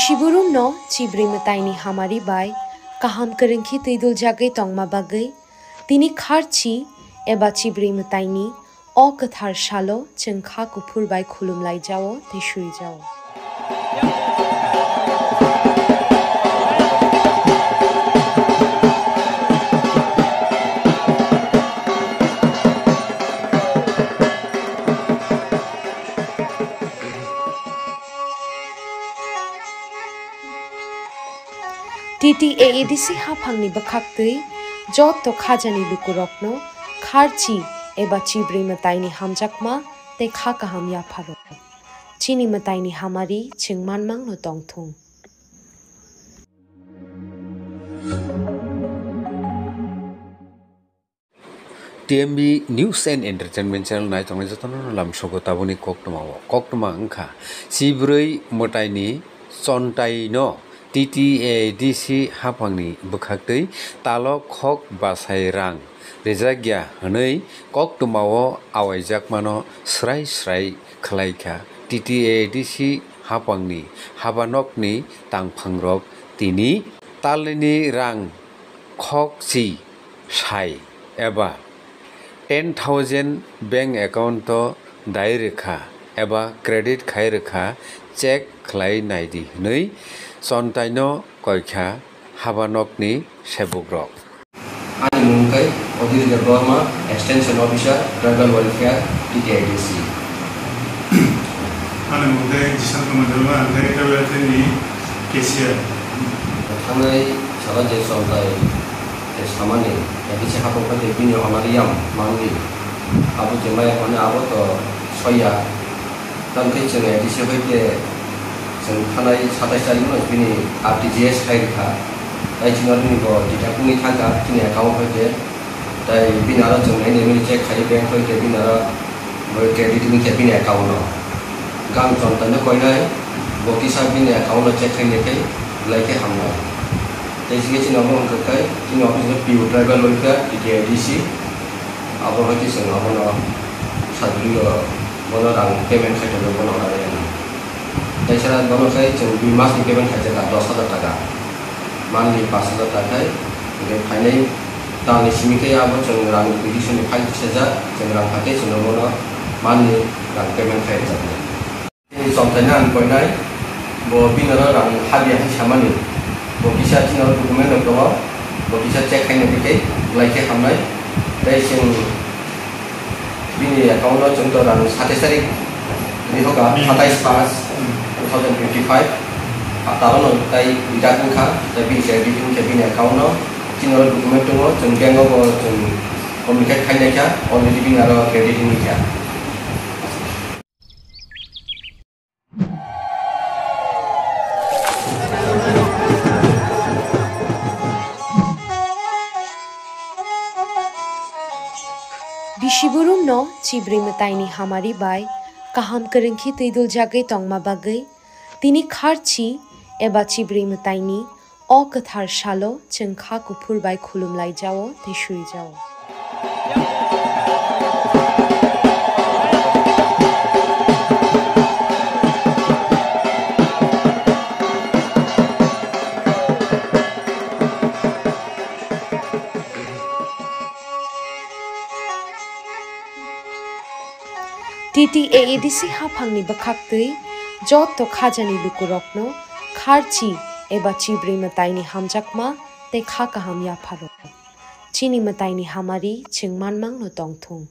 Bishiburum no chibri mataini hamari bai kaham kerengki tidul jagai tongma bagai tini kharchi eba chibri mataini o kathar shalo chengkha kupur bai khulum lai jao te shui jao TTAADC hapangni bakhaktui jotto khajani lukurokno kharchi eba chibri mataini hamjakma te kha kaham ya pharo chini mataini hamari chingmanmang no tongthung TMB News and Entertainment Channel nai tongnai jotono lam sogo tabuni koktoma angkha sibrui motaini chontai no TTAADC hapangni bukhaktui talo khok basai rang rejakya hwnui koktomao awaijakmano srai khlaikha TTAADC hapangni habanokni tangphangrok tini talni rang khokchi sai eba 10,000 bank account dai rekha eba credit khai rekha check khlai naidi hnui chontaino koikha habanokni sebukrok Ani mungkai Odile Burma Extension Officer Tribal Welfare TTAADC Ani mungkai jisan kementerian antara KWT ni KCR Tangai salah je sontai samani jadi saya hapung pada bini onariam mangli abu jemai mana abu to soya dan kecil di sini dia sentanai satai cari mana bini RTGS hari kah dari cina ni ko tidak punya tangga cina kau kerja dari bini ada jemai ni mesti cek hari bank kerja bini ada kredit ni cek bini kau no gang contohnya kau ini bukti sah bini kau no cek hari ni lagi hamil dari sini cina orang kerja cina orang itu piu tribal welfare TTAADC apa lagi senang apa no satu juga mana orang payment kerja juga mana orang yang dari sana mana saya cuma bimas di payment kerja tak 10,000 taka monthly 5,000 taka jadi final tahun ini kita apa cuma orang petition di file saja cuma orang pakai cuma mana monthly orang payment kerja ini contohnya poin lain bahwa bina orang hadiah sama ni bisa cina dokumen doktor, bisa cek hanya pakai, like hamai, dari sini bini account lo contoh orang 1 tarik, ini hoga 27 pas 2025, tahun lo dari tidak muka, tapi saya bikin bini account lo, cina dokumen tu lo, cengkeng lo, komunikasi hanya kya, already bini ada kredit ini kya. Bishiburum no chibri mataini hamari bai kaham kerengki tidul jagai tongma bagai tini kharchi eba chibri mataini o kathar shalo chengkha kupur bai khulum lai jao te shui jao TTAADC hapangni bakhaktui jotto khajani lukurokno kharchi eba chibri mataini hamjakma te kha kaham ya pharo chini mataini hamari chingmanmang no tongthung